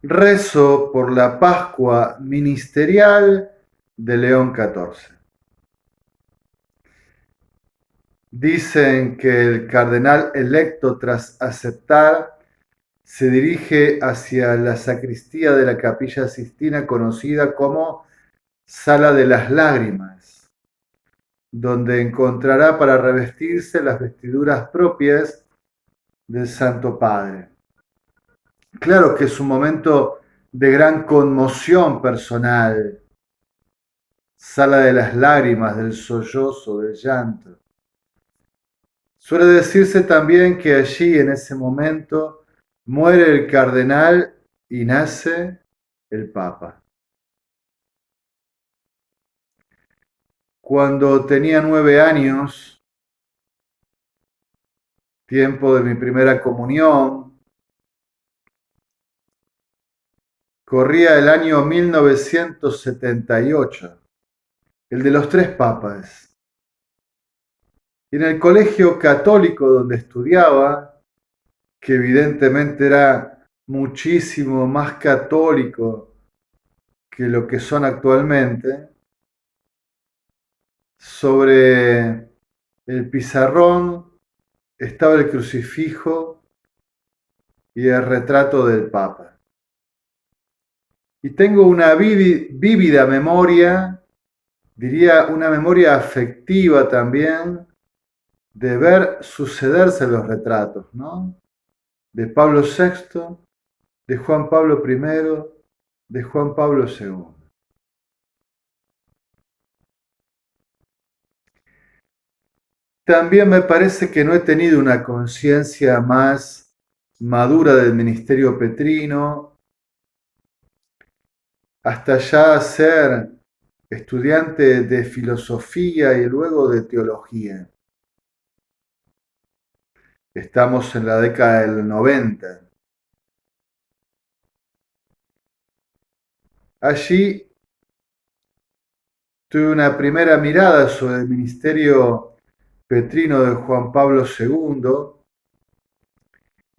Rezo por la Pascua ministerial de León XIV. Dicen que el cardenal electo, tras aceptar, se dirige hacia la sacristía de la Capilla Sistina conocida como Sala de las Lágrimas, donde encontrará para revestirse las vestiduras propias del Santo Padre. Claro que es un momento de gran conmoción personal, sala de las lágrimas, del sollozo, del llanto. Suele decirse también que allí, en ese momento, muere el cardenal y nace el Papa. Cuando tenía 9 años, tiempo de mi primera comunión, corría el año 1978, el de los tres papas. Y en el colegio católico donde estudiaba, que evidentemente era muchísimo más católico que lo que son actualmente, sobre el pizarrón estaba el crucifijo y el retrato del Papa. Y tengo una vívida memoria, diría una memoria afectiva también, de ver sucederse los retratos, ¿no? De Pablo VI, de Juan Pablo I, de Juan Pablo II. También me parece que no he tenido una conciencia más madura del ministerio petrino hasta ya ser estudiante de filosofía y luego de teología. Estamos en la década del 90. Allí tuve una primera mirada sobre el ministerio petrino de Juan Pablo II,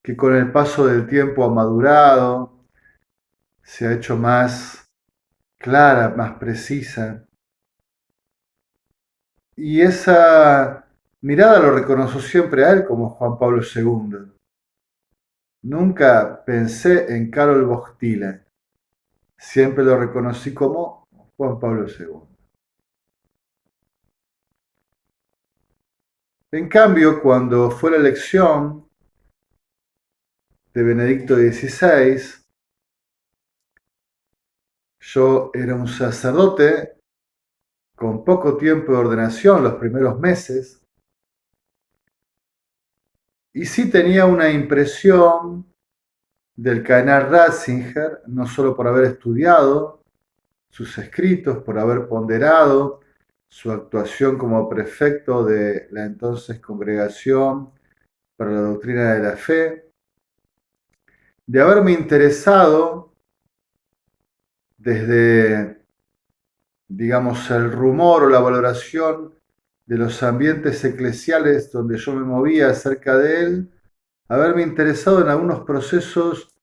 que con el paso del tiempo ha madurado, se ha hecho más clara, más precisa. Y esa mirada lo reconoció siempre a él como Juan Pablo II. Nunca pensé en Karol Wojtyla, siempre lo reconocí como Juan Pablo II. En cambio, cuando fue la elección de Benedicto XVI, yo era un sacerdote con poco tiempo de ordenación, los primeros meses, y sí tenía una impresión del cardenal Ratzinger, no solo por haber estudiado sus escritos, por haber ponderado su actuación como prefecto de la entonces Congregación para la Doctrina de la Fe, de haberme interesado desde, digamos, el rumor o la valoración de los ambientes eclesiales donde yo me movía acerca de él, haberme interesado en algunos procesos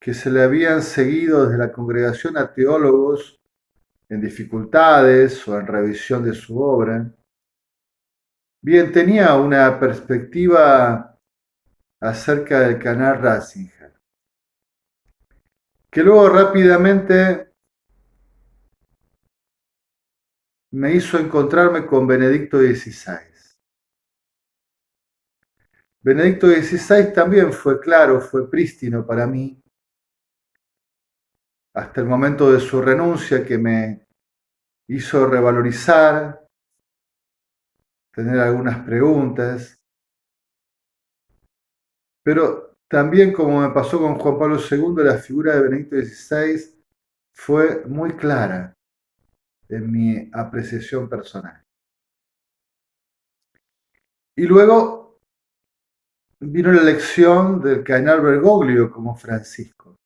que se le habían seguido desde la congregación a teólogos en dificultades o en revisión de su obra. Bien, tenía una perspectiva acerca del canal Ratzinger, que luego rápidamente me hizo encontrarme con Benedicto XVI. Benedicto XVI también fue claro, fue prístino para mí, hasta el momento de su renuncia que me hizo revalorizar, tener algunas preguntas, pero también como me pasó con Juan Pablo II, la figura de Benedicto XVI fue muy clara en mi apreciación personal. Y luego vino la elección del cardenal Bergoglio como Francisco.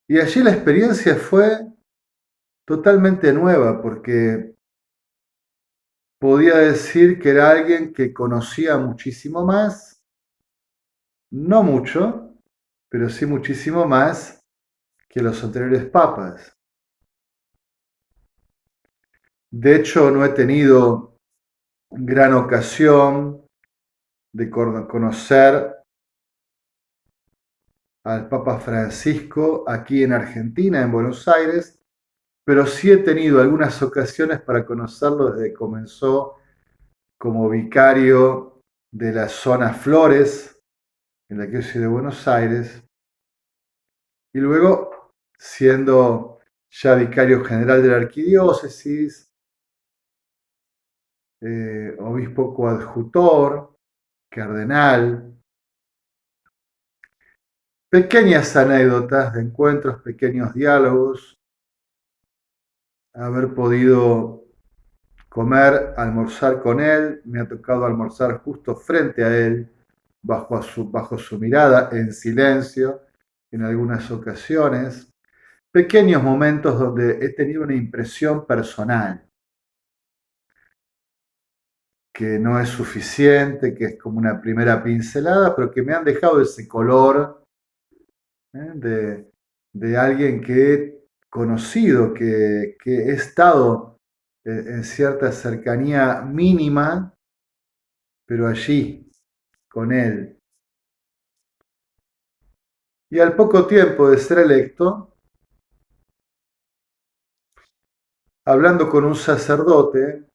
Y allí la experiencia fue totalmente nueva porque podía decir que era alguien que conocía muchísimo más, no mucho, pero sí muchísimo más que los anteriores papas. De hecho, no he tenido gran ocasión de conocer al Papa Francisco aquí en Argentina, en Buenos Aires, pero sí he tenido algunas ocasiones para conocerlo desde que comenzó como vicario de la zona Flores, en la diócesis de Buenos Aires, y luego siendo ya vicario general de la arquidiócesis, obispo coadjutor, cardenal. Pequeñas anécdotas de encuentros, pequeños diálogos, haber podido comer, almorzar con él, me ha tocado almorzar justo frente a él, bajo su mirada, en silencio, en algunas ocasiones. Pequeños momentos donde he tenido una impresión personal, que no es suficiente, que es como una primera pincelada, pero que me han dejado ese color, ¿eh? De alguien que he conocido, que he estado en cierta cercanía mínima, pero allí, con él. Y al poco tiempo de ser electo, hablando con un sacerdote,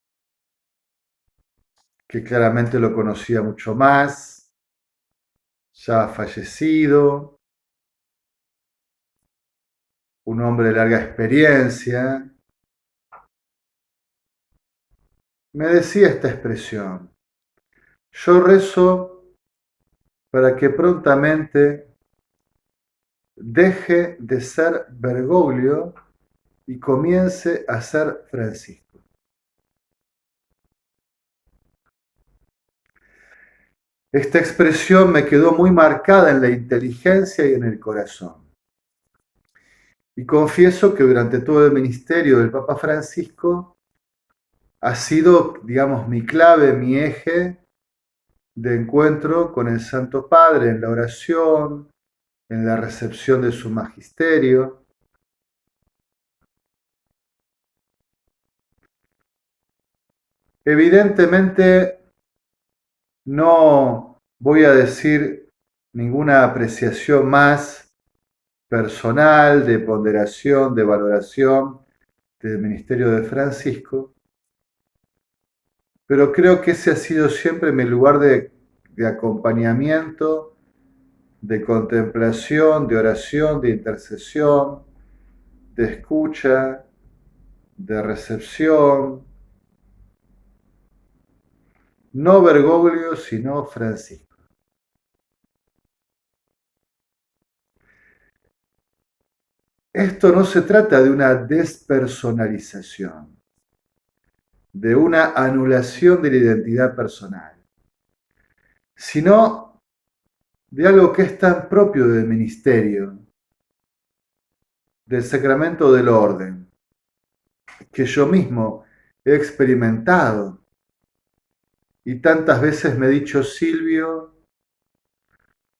que claramente lo conocía mucho más, ya fallecido, un hombre de larga experiencia, me decía esta expresión: yo rezo para que prontamente deje de ser Bergoglio y comience a ser Francisco. Esta expresión me quedó muy marcada en la inteligencia y en el corazón. Y confieso que durante todo el ministerio del Papa Francisco ha sido, digamos, mi clave, mi eje de encuentro con el Santo Padre en la oración, en la recepción de su magisterio. Evidentemente no voy a decir ninguna apreciación más personal, de ponderación, de valoración del ministerio de Francisco, pero creo que ese ha sido siempre mi lugar de acompañamiento, de contemplación, de oración, de intercesión, de escucha, de recepción. No Bergoglio, sino Francisco. Esto no se trata de una despersonalización, de una anulación de la identidad personal, sino de algo que es tan propio del ministerio, del sacramento del orden, que yo mismo he experimentado y tantas veces me he dicho: Silvio,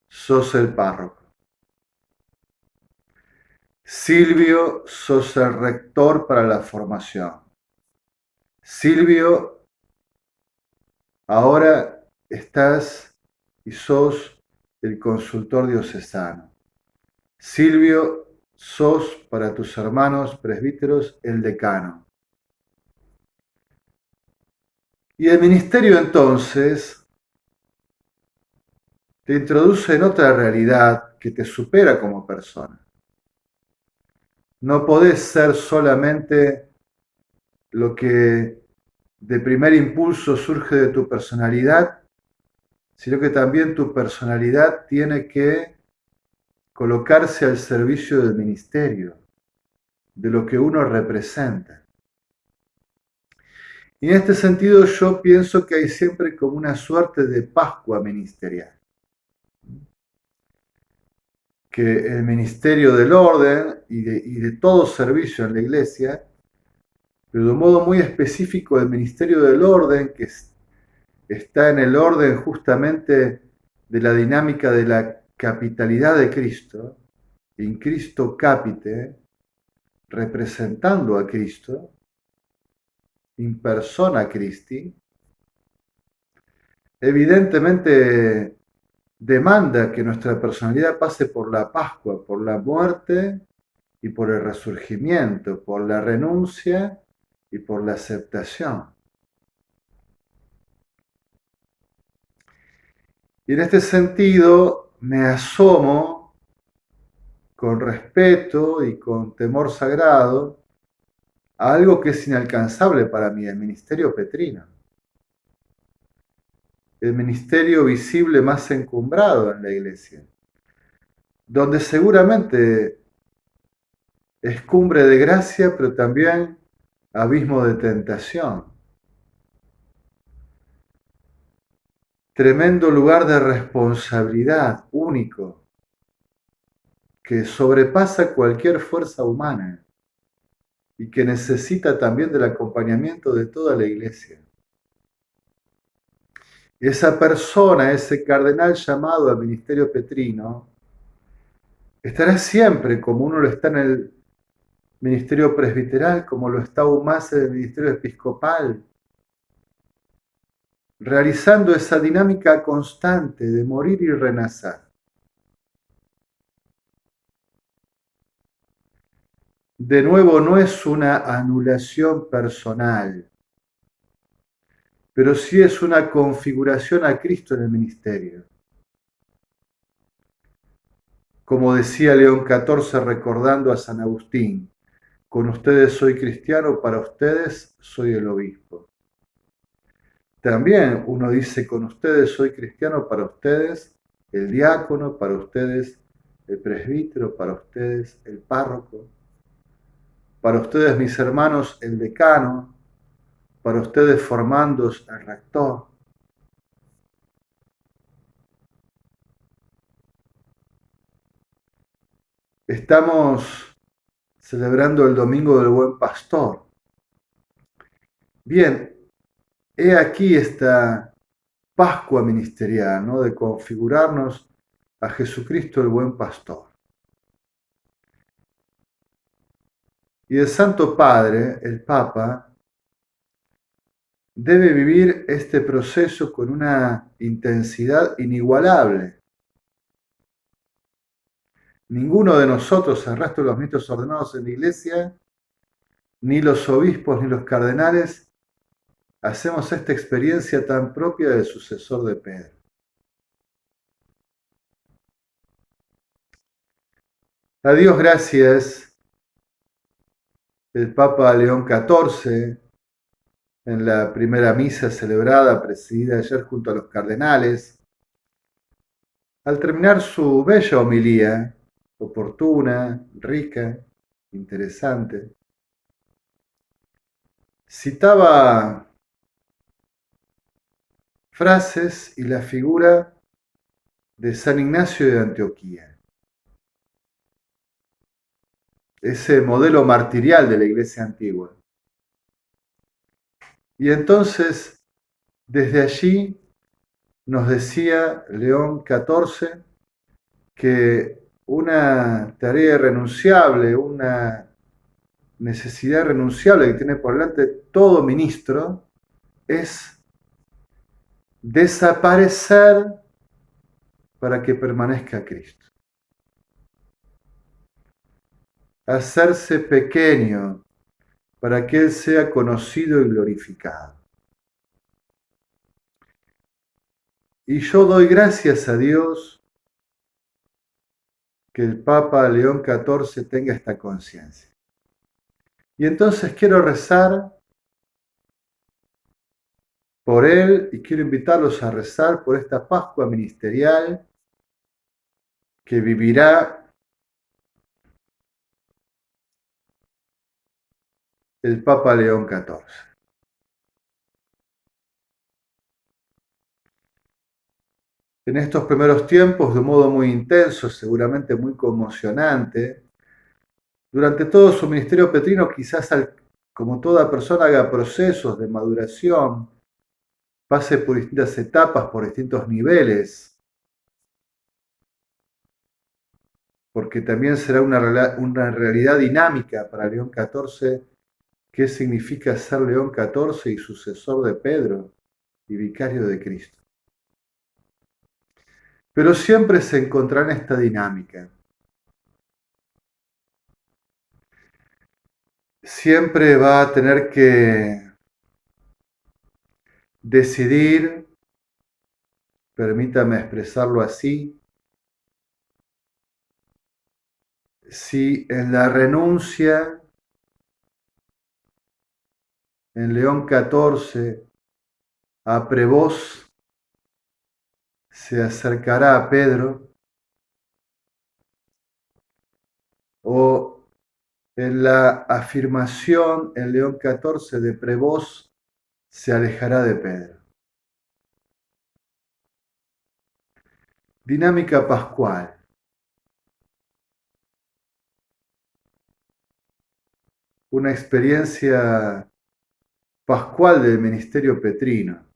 sos el párroco. Silvio, sos el rector para la formación. Silvio, ahora estás y sos el consultor diocesano. Silvio, sos para tus hermanos presbíteros el decano. Y el ministerio entonces te introduce en otra realidad que te supera como persona. No podés ser solamente lo que de primer impulso surge de tu personalidad, sino que también tu personalidad tiene que colocarse al servicio del ministerio, de lo que uno representa. Y en este sentido yo pienso que hay siempre como una suerte de Pascua ministerial, que el ministerio del orden y de todo servicio en la iglesia, pero de un modo muy específico el ministerio del orden, que está en el orden justamente de la dinámica de la capitalidad de Cristo, in Cristo capite, representando a Cristo, in persona Christi, evidentemente demanda que nuestra personalidad pase por la Pascua, por la muerte y por el resurgimiento, por la renuncia y por la aceptación. Y en este sentido me asomo con respeto y con temor sagrado a algo que es inalcanzable para mí, el ministerio petrino. El ministerio visible más encumbrado en la iglesia, donde seguramente es cumbre de gracia, pero también abismo de tentación. Tremendo lugar de responsabilidad único que sobrepasa cualquier fuerza humana y que necesita también del acompañamiento de toda la iglesia. Esa persona, ese cardenal llamado al ministerio petrino, estará siempre como uno lo está en el ministerio presbiteral, como lo está aún más en el ministerio episcopal, realizando esa dinámica constante de morir y renacer. De nuevo, no es una anulación personal, pero sí es una configuración a Cristo en el ministerio. Como decía León XIV recordando a San Agustín, con ustedes soy cristiano, para ustedes soy el obispo. También uno dice, con ustedes soy cristiano, para ustedes el diácono, para ustedes el presbítero, para ustedes el párroco, para ustedes mis hermanos el decano, para ustedes formandos el rector. Estamos celebrando el Domingo del Buen Pastor. Bien, he aquí esta Pascua ministerial, ¿no? De configurarnos a Jesucristo el Buen Pastor. Y el Santo Padre, el Papa, debe vivir este proceso con una intensidad inigualable. Ninguno de nosotros, el resto de los ministros ordenados en la Iglesia, ni los obispos ni los cardenales, hacemos esta experiencia tan propia del sucesor de Pedro. A Dios gracias, el Papa León XIV, en la primera misa celebrada, presidida ayer junto a los cardenales, al terminar su bella homilía, oportuna, rica, interesante, citaba frases y la figura de San Ignacio de Antioquía, ese modelo martirial de la iglesia antigua. Y entonces, desde allí, nos decía León XIV que una tarea irrenunciable, una necesidad irrenunciable que tiene por delante todo ministro es desaparecer para que permanezca Cristo. Hacerse pequeño para que Él sea conocido y glorificado. Y yo doy gracias a Dios que el Papa León XIV tenga esta conciencia. Y entonces quiero rezar por él y quiero invitarlos a rezar por esta Pascua ministerial que vivirá el Papa León XIV. En estos primeros tiempos, de un modo muy intenso, seguramente muy conmocionante, durante todo su ministerio petrino, quizás como toda persona haga procesos de maduración, pase por distintas etapas, por distintos niveles. porque también será una realidad dinámica para León XIV. ¿Qué significa ser León XIV y sucesor de Pedro y vicario de Cristo? Pero siempre se encontrará en esta dinámica. Siempre va a tener que decidir, permítame expresarlo así, si en la renuncia en León XIV a Prevost se acercará a Pedro, o en la afirmación en León XIV de Prevost se alejará de Pedro. Dinámica pascual. Una experiencia pascual del ministerio petrino.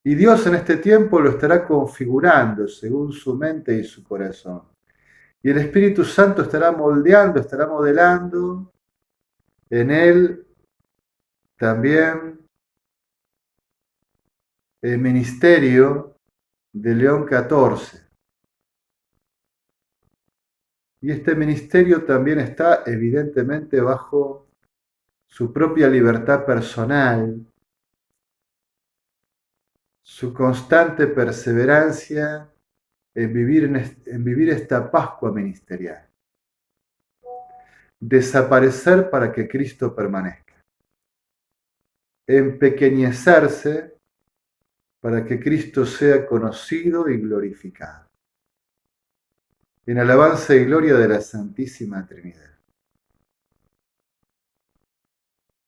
Y Dios en este tiempo lo estará configurando según su mente y su corazón. Y el Espíritu Santo estará moldeando, estará modelando en él también el ministerio de León XIV. Y este ministerio también está evidentemente bajo su propia libertad personal, su constante perseverancia en vivir esta Pascua ministerial. Desaparecer para que Cristo permanezca. Empequeñecerse para que Cristo sea conocido y glorificado. En alabanza y gloria de la Santísima Trinidad.